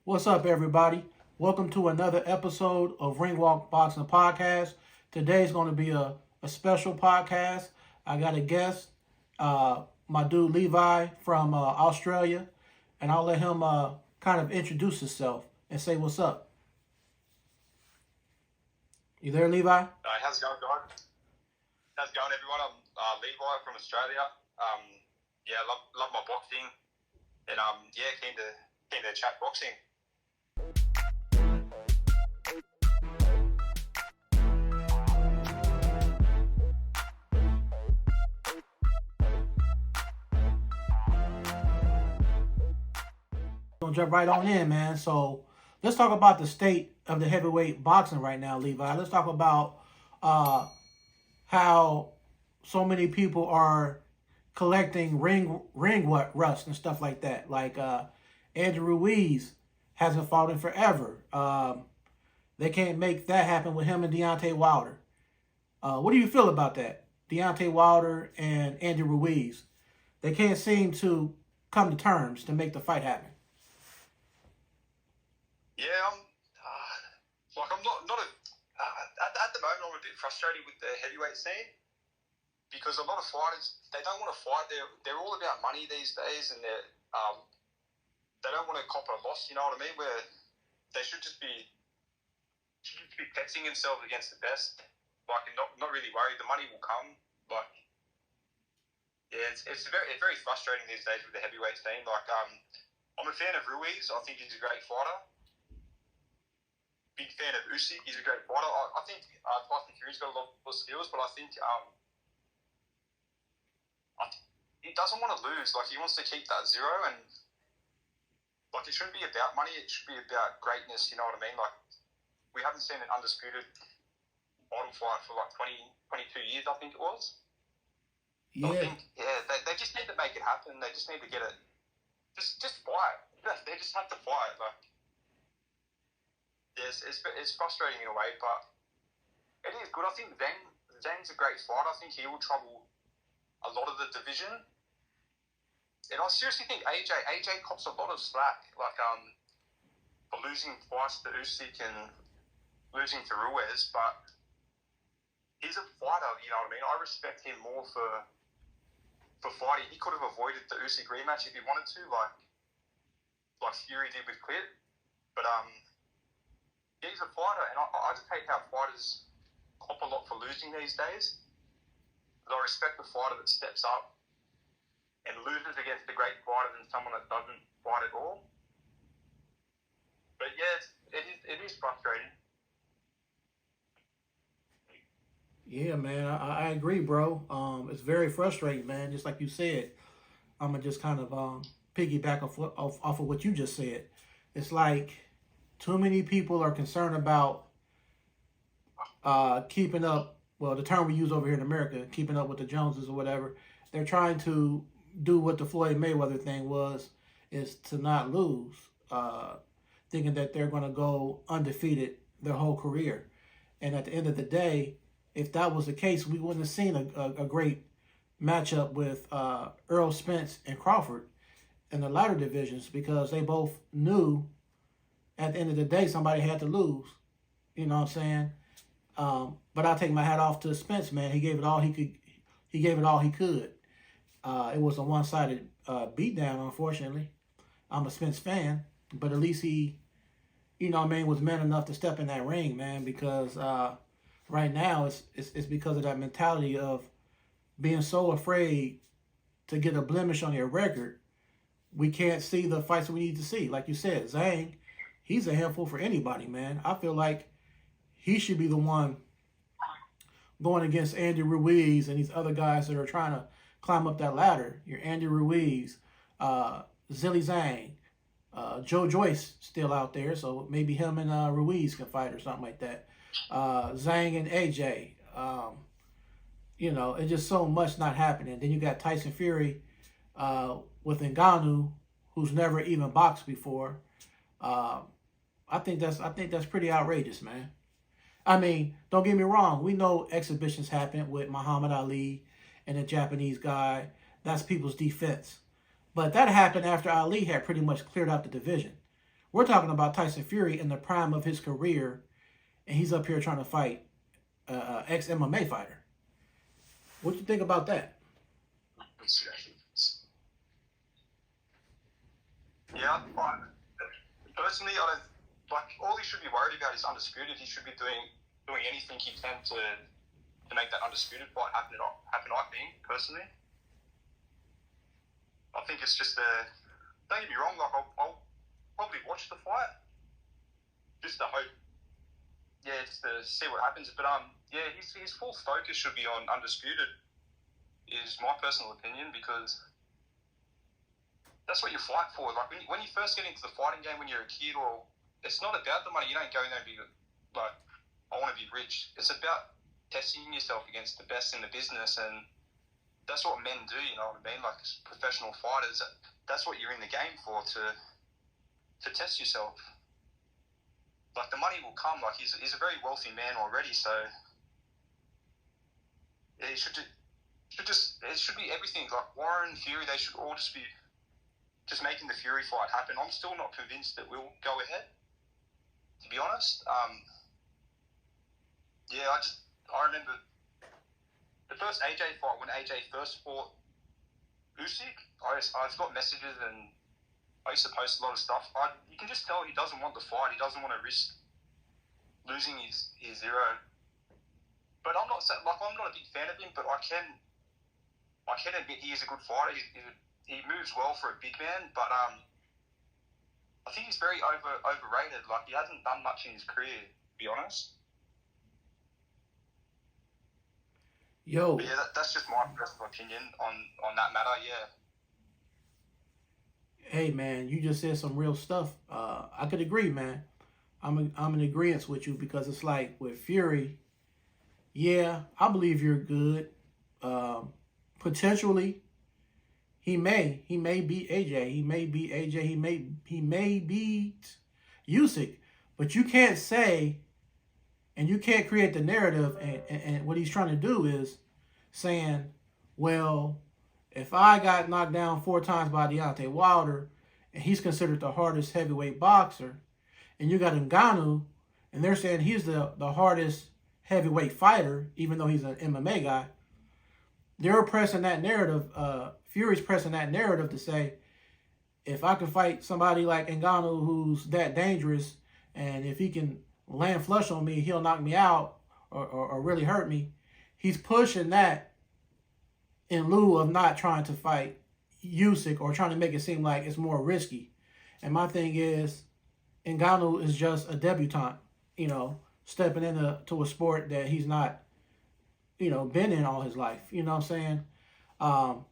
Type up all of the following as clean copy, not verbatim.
What's up, everybody? Welcome to another episode of Ring Walk Boxing Podcast. Today's going to be a special podcast. I got a guest, my dude Levi from Australia, and I'll let him kind of introduce himself and say what's up. You there, Levi? How's it going, guys? How's it going, everyone? I'm Levi from Australia. Love my boxing, and keen to chat boxing. Gonna jump right on in, man. So let's talk about the state of the heavyweight boxing right now, Levi. Let's talk about how so many people are collecting ring rust and stuff like that. Like Andrew Ruiz hasn't fought in forever. They can't make that happen with him and Deontay Wilder. What do you feel about that? Deontay Wilder and Andrew Ruiz. They can't seem to come to terms to make the fight happen. Yeah, at the moment I'm a bit frustrated with the heavyweight scene because a lot of fighters they don't want to fight. They're all about money these days, and they don't want to cop a loss. You know what I mean? Where they should just be testing themselves against the best. Like, and not really worried. The money will come. Like, yeah, it's very frustrating these days with the heavyweight scene. Like, I'm a fan of Ruiz. I think he's a great fighter. Big fan of Usyk. He's a great fighter. I think Tyson Fury's got a lot of skills, but I think he doesn't want to lose. Like, he wants to keep that zero, and like, it shouldn't be about money. It should be about greatness. You know what I mean? Like, we haven't seen an undisputed title fight for like 22 years, I think it was. Yeah. So I think, they just need to make it happen. They just need to get it. Just fight. They just have to fight. Like, yes, it's frustrating in a way, but it is good. I think Zhang's a great fighter. I think he will trouble a lot of the division. And I seriously think AJ cops a lot of slack, like for losing twice to Usyk and losing to Ruiz, but he's a fighter, you know what I mean? I respect him more for fighting. He could have avoided the Usyk rematch if he wanted to, like Fury did with Clip. But he's a fighter, and I just hate how fighters cop a lot for losing these days. But I respect the fighter that steps up and loses against a great fighter than someone that doesn't fight at all. But yeah, it is frustrating. Yeah, man, I agree, bro. It's very frustrating, man. Just like you said, I'm gonna just kind of piggyback off of what you just said. It's like too many people are concerned about keeping up. Well, the term we use over here in America, keeping up with the Joneses or whatever. They're trying to do what the Floyd Mayweather thing is to not lose, thinking that they're going to go undefeated their whole career. And at the end of the day, if that was the case, we wouldn't have seen a great matchup with Earl Spence and Crawford in the lighter divisions, because they both knew at the end of the day somebody had to lose. You know what I'm saying? But I take my hat off to Spence, man. He gave it all he could. He gave it all he could. It was a one-sided beatdown, unfortunately. I'm a Spence fan, but at least he, you know what I mean, was man enough to step in that ring, man, because right now it's because of that mentality of being so afraid to get a blemish on your record. We can't see the fights we need to see. Like you said, Zhang, he's a handful for anybody, man. I feel like he should be the one going against Andy Ruiz and these other guys that are trying to climb up that ladder. Your Andy Ruiz, Zilly Zhang, Joe Joyce still out there, so maybe him and Ruiz can fight or something like that. Zhang and AJ. You know, it's just so much not happening. Then you got Tyson Fury with Ngannou, who's never even boxed before. I think that's pretty outrageous, man. I mean, don't get me wrong. We know exhibitions happen with Muhammad Ali and a Japanese guy. That's people's defense. But that happened after Ali had pretty much cleared out the division. We're talking about Tyson Fury in the prime of his career, and he's up here trying to fight ex MMA fighter. What do you think about that? Yeah, personally, I don't like. All he should be worried about is undisputed. He should be doing anything he can to make that undisputed fight happen. I think personally, I think it's just a. Don't get me wrong. Like I'll probably watch the fight just to hope. Yeah, just to see what happens. But yeah, his full focus should be on undisputed. Is my personal opinion, because that's what you fight for. Like when you first get into the fighting game when you're a kid, or it's not about the money. You don't go in there and be like, I want to be rich. It's about testing yourself against the best in the business, and that's what men do. You know what I mean? Like professional fighters, that's what you're in the game for, to test yourself. Like the money will come. Like he's a very wealthy man already, so yeah, it should be everything. Like Warren, Fury, they should all just be just making the Fury fight happen. I'm still not convinced that we'll go ahead, to be honest. Yeah, I remember the first AJ fight when AJ first fought Usyk. I've got messages and I used to post a lot of stuff. You can just tell he doesn't want the fight. He doesn't want to risk losing his zero. But I'm not a big fan of him. But I can admit he is a good fighter. He moves well for a big man. But I think he's very overrated. Like he hasn't done much in his career, to be honest. Yo, But yeah, that's just my personal opinion on that matter. Yeah. hey man, you just said some real stuff. I could agree, man. I'm in agreement with you because it's like with Fury. Yeah, I believe you're good. Potentially, he may beat AJ. He may beat AJ. He may beat Usyk. But you can't say, and you can't create the narrative. And what he's trying to do is saying, well, if I got knocked down 4 times by Deontay Wilder, and he's considered the hardest heavyweight boxer, and you got Ngannou, and they're saying he's the hardest heavyweight fighter, even though he's an MMA guy, they're pressing that narrative. Fury's pressing that narrative to say, if I can fight somebody like Ngannou who's that dangerous, and if he can land flush on me, he'll knock me out or really hurt me. He's pushing that in lieu of not trying to fight Usyk or trying to make it seem like it's more risky. And my thing is, Ngannou is just a debutante, stepping into a sport that he's not, been in all his life. You know what I'm saying?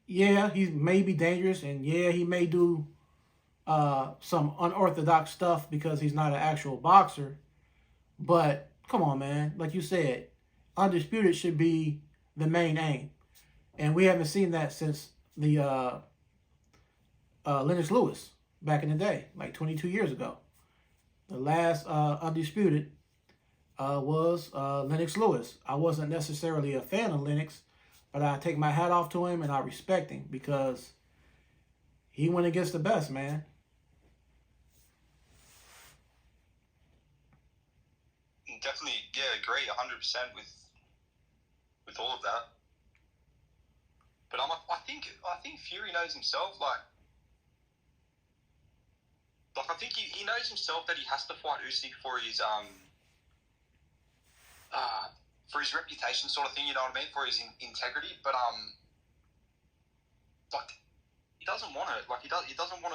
Yeah, he may be dangerous, and yeah, he may do some unorthodox stuff because he's not an actual boxer. But come on, man. Like you said, undisputed should be the main aim. And we haven't seen that since the Lennox Lewis back in the day, like 22 years ago. The last undisputed was Lennox Lewis. I wasn't necessarily a fan of Lennox, but I take my hat off to him and I respect him because he went against the best, man. Definitely, yeah, agree 100% with all of that. But I think Fury knows himself. Like I think he knows himself that he has to fight Usyk for his reputation, sort of thing. You know what I mean? For his integrity. But like he doesn't want it. Like he doesn't want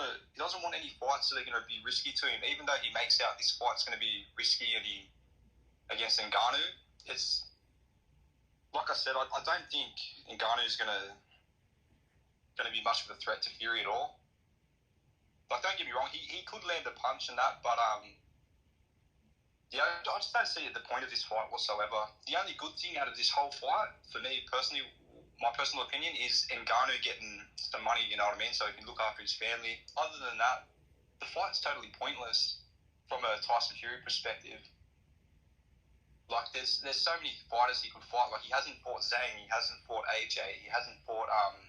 any fights that are going to be risky to him. Even though he makes out this fight's going to be risky against Ngannou, it's like I said. I don't think Ngannou's going to be much of a threat to Fury at all. Like, don't get me wrong, he could land a punch and that, but yeah, I just don't see the point of this fight whatsoever. The only good thing out of this whole fight, for me personally, my personal opinion, is Ngannou getting some money. You know what I mean? So he can look after his family. Other than that, the fight's totally pointless from a Tyson Fury perspective. Like, there's so many fighters he could fight. Like, he hasn't fought Zhang, he hasn't fought AJ, he hasn't fought a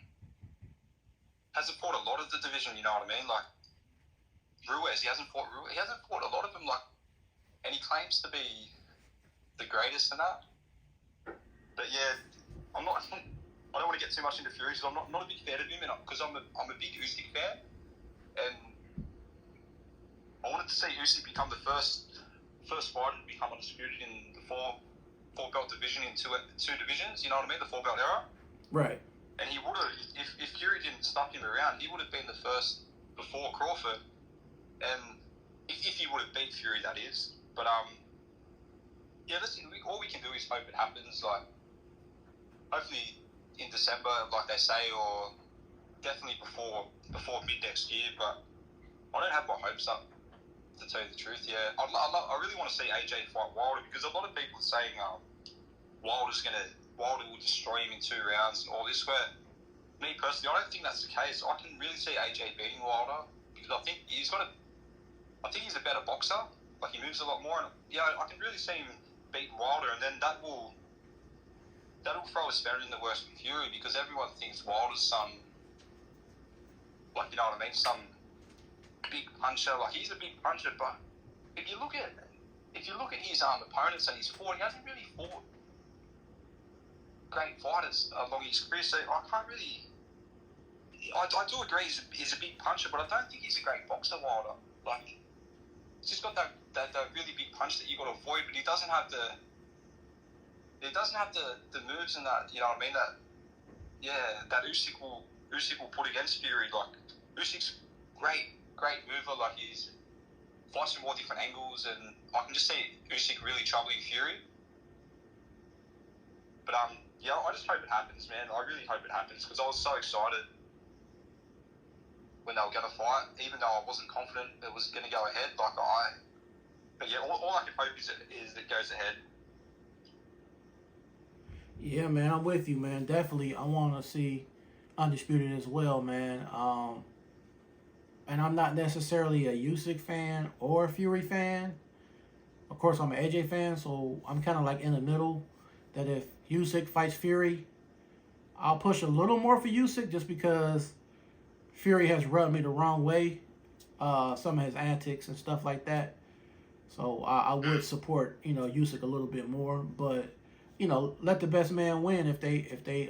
lot of the division. You know what I mean? Like, Ruiz. He hasn't fought a lot of them, like, and he claims to be the greatest in that. But yeah, I'm not. I don't want to get too much into Fury because I'm not a big fan of him, because I'm a big Usyk fan, and I wanted to see Usyk become the first fighter to become undisputed in the four belt division in two divisions. You know what I mean? The 4-belt era. Right. And he would have, if Fury didn't stuff him around, he would have been the first before Crawford. And if he would have beat Fury, that is. But yeah, listen, all we can do is hope it happens. Like, hopefully in December, like they say, or definitely before mid next year. But I don't have my hopes up, to tell you the truth. Yeah, I really want to see AJ fight Wilder, because a lot of people are saying Wilder will destroy him in 2 rounds and all this. Where me personally, I don't think that's the case. I can really see AJ beating Wilder, because I think he's a better boxer. Like, he moves a lot more, and yeah, I can really see him beating Wilder, and then that'll throw a spanner in the works with Fury, because everyone thinks Wilder's some, like, you know what I mean, some big puncher. Like, he's a big puncher, but if you look at his opponents and his fought, he hasn't really fought great fighters along his career. So I can't really. I do agree he's a big puncher, but I don't think he's a great boxer, Wilder. Like, he's just got that really big punch that you got to avoid, but he doesn't have the moves and that, you know what I mean, that Usyk will put against Fury. Like, Usyk's great mover. Like, he's fights from all different angles, and I can just see Usyk really troubling Fury. But yeah, I just hope it happens, man. I really hope it happens, because I was so excited when they were going to fight, even though I wasn't confident it was going to go ahead. But yeah, all I can hope is that it goes ahead. Yeah, man, I'm with you, man. Definitely, I want to see Undisputed as well, man. And I'm not necessarily a Usyk fan or a Fury fan. Of course, I'm an AJ fan, so I'm kind of like in the middle. That if Usyk fights Fury, I'll push a little more for Usyk, just because Fury has rubbed me the wrong way. Some of his antics and stuff like that. So I would support, Usyk a little bit more, but let the best man win if they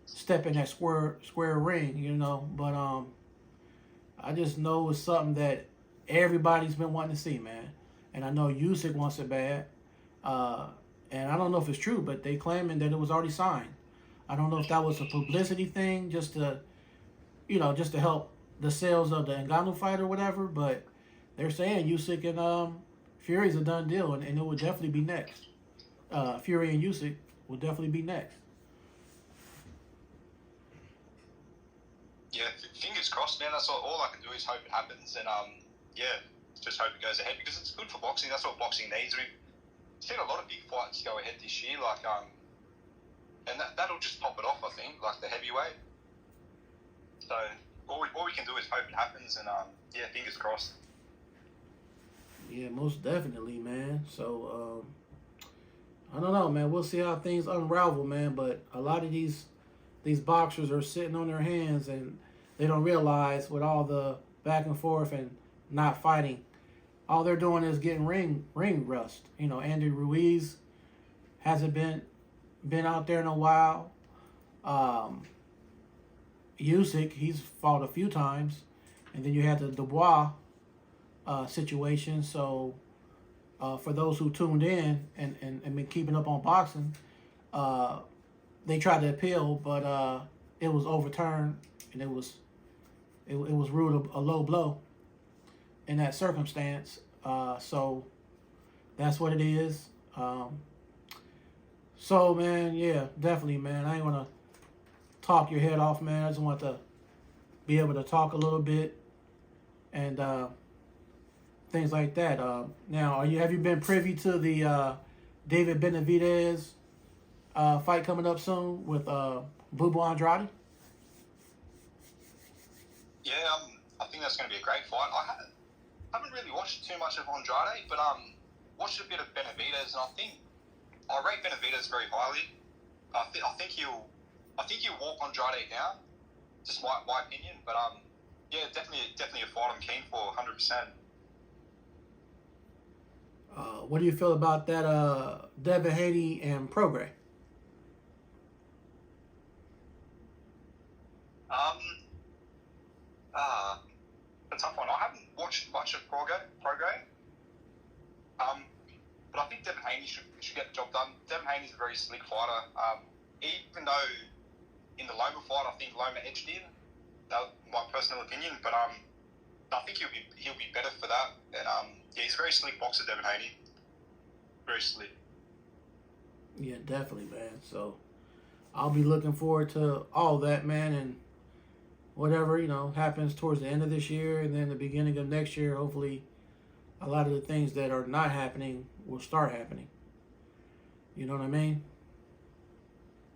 step in that square ring, But I just know it's something that everybody's been wanting to see, man. And I know Usyk wants it bad. And I don't know if it's true, but they claiming that it was already signed. I don't know if that was a publicity thing just to help the sales of the Ngannou fight or whatever, but they're saying Usyk and Fury's a done deal, and it would definitely be next. Fury and Usyk will definitely be next. Yeah, fingers crossed, man. That's all I can do is hope it happens, and yeah, just hope it goes ahead, because it's good for boxing. That's what boxing needs. We've seen a lot of big fights go ahead this year, like and that'll just top it off, I think, like the heavyweight. So all we can do is hope it happens, and yeah, fingers crossed. Yeah, most definitely, man. So I don't know, man. We'll see how things unravel, man. But a lot of these boxers are sitting on their hands, and they don't realize, with all the back and forth and not fighting, all they're doing is getting ring rust. Andy Ruiz hasn't been out there in a while. Usyk, he's fought a few times, and then you had the Dubois situation. So for those who tuned in and been keeping up on boxing, they tried to appeal, but it was overturned, and it was ruled a low blow in that circumstance. So that's what it is. So, man, yeah, definitely, man. I ain't want to talk your head off, man. I just want to be able to talk a little bit and things like that. Now, have you been privy to the David Benavidez fight coming up soon with Bubu Andrade? Yeah, I think that's going to be a great fight. I haven't really watched too much of Andrade, but watched a bit of Benavidez, and I rate Benavidez very highly. I think he'll walk Andrade down, just my opinion. But yeah, definitely a fight I'm keen for, 100%. What do you feel about that Devin Haney and Prograis? Um, a tough one. I haven't watched much of Prograis. But I think Devin Haney should get the job done. Devin Haney's a very slick fighter. Even though in the Loma fight, I think Loma edged him. That was my personal opinion, but I think he'll be better for that. And yeah, he's a very slick boxer, Devin Haney. Very slick. Yeah, definitely, man. So I'll be looking forward to all that, man, and whatever happens towards the end of this year and then the beginning of next year. Hopefully, a lot of the things that are not happening will start happening. You know what I mean?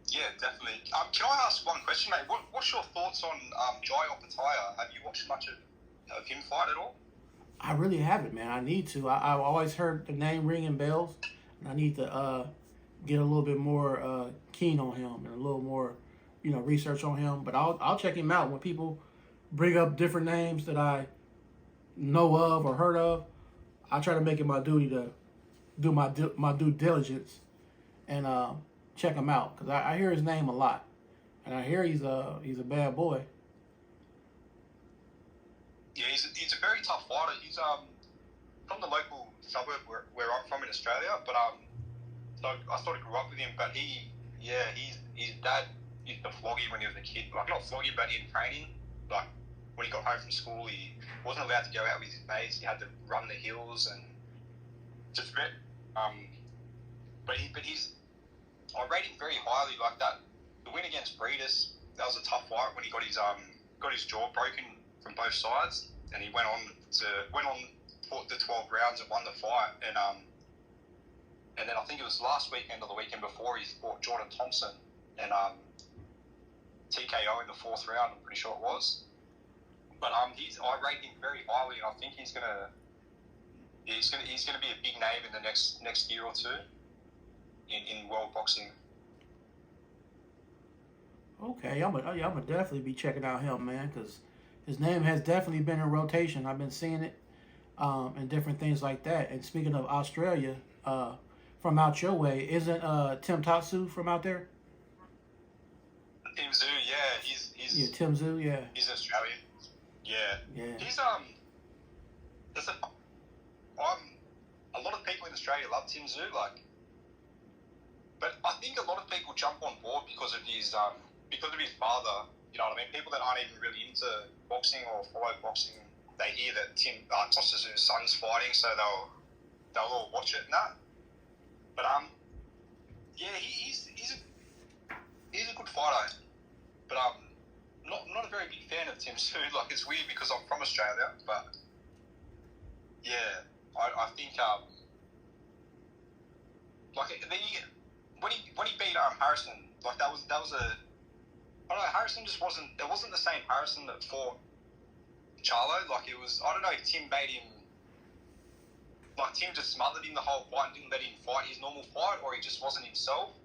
Yeah, definitely. Can I ask one question, mate? What's your thoughts on Jai Opataya? Have you watched much of him fight at all? I really haven't, man. I need to. I've always heard the name ringing bells, and I need to get a little bit more keen on him and a little more, research on him. But I'll check him out when people bring up different names that I know of or heard of. I try to make it my duty to do my due diligence and check him out because I hear his name a lot, and I hear he's a bad boy. Yeah, he's a very tough fighter. He's from the local suburb where I'm from in Australia, but so I sort of grew up with him. But his dad used to flog him when he was a kid. Like not flog him, but in training. Like when he got home from school, he wasn't allowed to go out with his mates. He had to run the hills and just a bit. But I rate him very highly. Like that, the win against Breedis, that was a tough fight when he got his jaw broken from both sides, and he went on fought the 12 rounds and won the fight. And then I think it was last weekend or the weekend before he fought Jordan Thompson and TKO in the 4th round. I'm pretty sure it was. But I rate him very highly, and I think he's gonna be a big name in the next year or two in world boxing. Okay, I'm gonna definitely be checking out him, man, because his name has definitely been in rotation. I've been seeing it, and different things like that. And speaking of Australia, from out your way, isn't Tim Tatsu from out there? Tim Tszyu, yeah, he's Tim Tszyu, yeah. He's Australian. Yeah. He's a lot of people in Australia love Tim Tszyu, but I think a lot of people jump on board because of his father. You know what I mean? People that aren't even really into boxing or follow boxing, they hear that Costa Tszyu's son's fighting, so they'll all watch it and that. But yeah, he's a good fighter, but not a very big fan of Tim Tszyu. Like it's weird because I'm from Australia, but yeah, I think when he beat Harrison, like that was a I don't know, Harrison just wasn't the same Harrison that fought Charlo. Like it was, I don't know if Tim made him, like Tim just smothered him the whole fight and didn't let him fight his normal fight, or he just wasn't himself,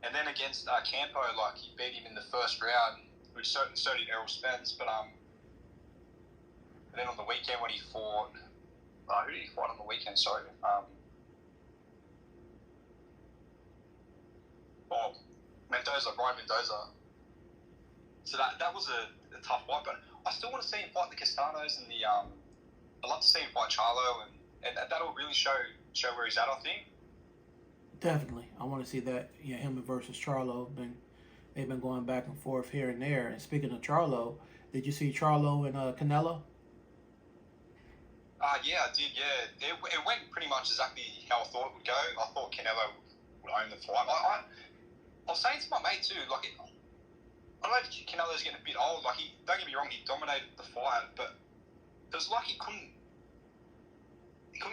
and then against Campo, like he beat him in the 1st round, which so did Errol Spence, but and then on the weekend when he fought, who did he fight on the weekend? Sorry, Brian Mendoza. So that was a tough fight, but I still want to see him fight the Castanos and I'd love to see him fight Charlo, and that'll really show where he's at, I think. Definitely, I want to see that. Yeah, him versus Charlo. They've been going back and forth here and there. And speaking of Charlo, did you see Charlo and Canelo? Yeah, I did. Yeah, it went pretty much exactly how I thought it would go. I thought Canelo would own the fight. I was saying to my mate too, like, I don't know if Canelo's getting a bit old. Like, don't get me wrong, he dominated the fight, but it was like he couldn't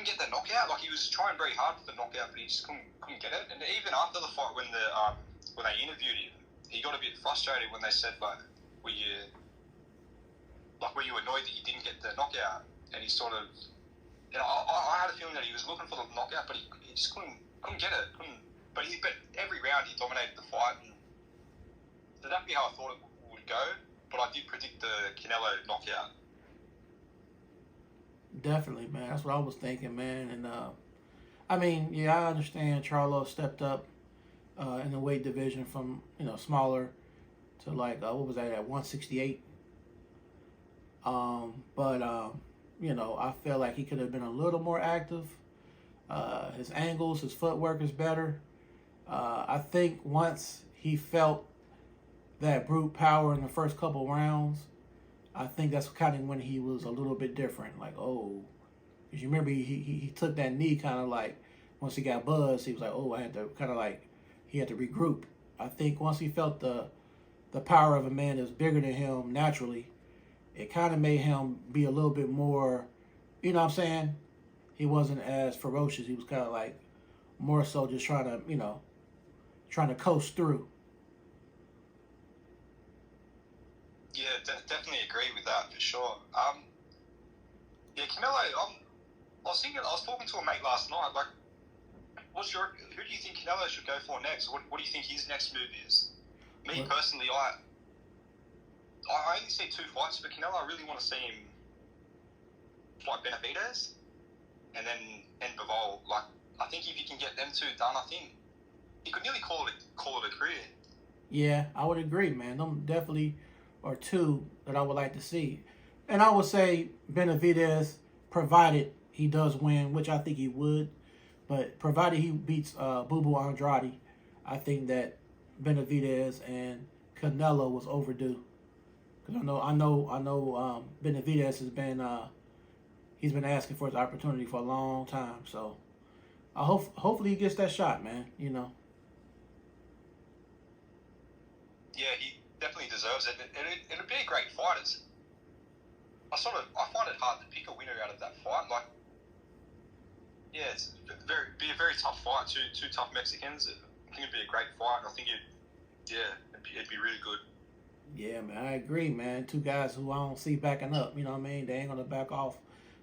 get the knockout. Like, he was trying very hard for the knockout, but he just couldn't get it. And even after the fight, when they interviewed him, he got a bit frustrated when they said, like, were you annoyed that you didn't get the knockout? And he sort of, I had a feeling that he was looking for the knockout, but he just couldn't get it. But every round he dominated the fight, and so that'd be how I thought it would go. but I did predict the Canelo knockout. Definitely, man. That's what I was thinking, man. And I mean, yeah, I understand Charlo stepped up in the weight division from smaller to like what was that at 168. But I feel like he could have been a little more active. His angles, his footwork is better. I think once he felt that brute power in the first couple rounds, I think that's kind of when he was a little bit different. Like, oh, because you remember he took that knee kind of like, once he got buzzed, he was like, oh, I had to kind of like, he had to regroup. I think once he felt the power of a man that's bigger than him naturally, it kind of made him be a little bit more, you know what I'm saying? He wasn't as ferocious. He was kind of like more so just trying to coast through. Yeah, definitely agree with that for sure. Yeah, Canelo. I was talking to a mate last night. Like, who do you think Canelo should go for next? What do you think his next move is? Me personally, I only see 2 fights for Canelo. I really want to see him fight Benavidez and then Bivol. Like, I think if he can get them 2 done, I think he could nearly call it a career. Yeah, I would agree, man. Them definitely are 2 that I would like to see. And I would say Benavidez, provided he does win, which I think he would, but provided he beats Boo Boo Andrade, I think that Benavidez and Canelo was overdue. Because I know Benavidez has been he's been asking for his opportunity for a long time. So hopefully he gets that shot, man. Yeah, he definitely deserves it. It'd be a great fight. I find it hard to pick a winner out of that fight. Like, yeah, it's be a very tough fight. Two tough Mexicans. I think it'd be a great fight. I think it'd be really good. Yeah, man, I agree, man. 2 guys who I don't see backing up. You know what I mean? They ain't gonna back off.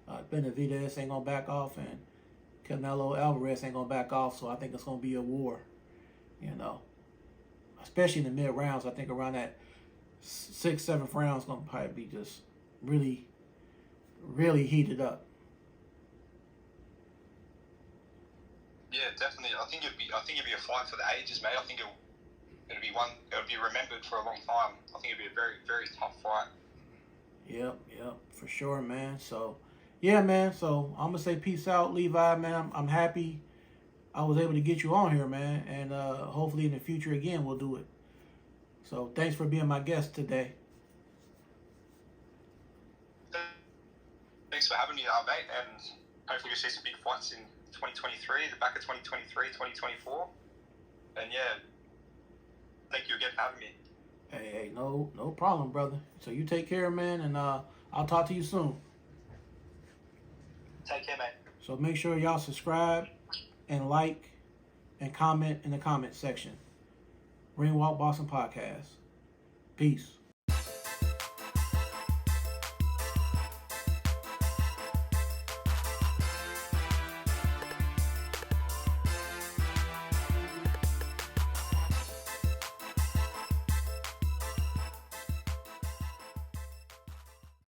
Benavidez ain't gonna back off, and Canelo Alvarez ain't gonna back off. So I think it's gonna be a war. Especially in the mid rounds. I think around that 6th, 7th round is gonna probably be just really, really heated up. Yeah, definitely. I think it'd be a fight for the ages, mate. I think it'll be remembered for a long time. I think it'd be a very, very tough fight. Yep, for sure, man. So, yeah, man. So I'm gonna say peace out, Levi, man. I'm happy I was able to get you on here, man, and hopefully in the future again we'll do it. So thanks for being my guest today. Thanks for having me, mate, and hopefully you'll see some big fights in 2023, the back of 2023, 2024. And yeah, thank you again for having me. Hey, no problem, brother. So you take care, man, and I'll talk to you soon. Take care, mate. So make sure y'all subscribe and like and comment in the comment section. Ring Walk Boston Podcast. Peace.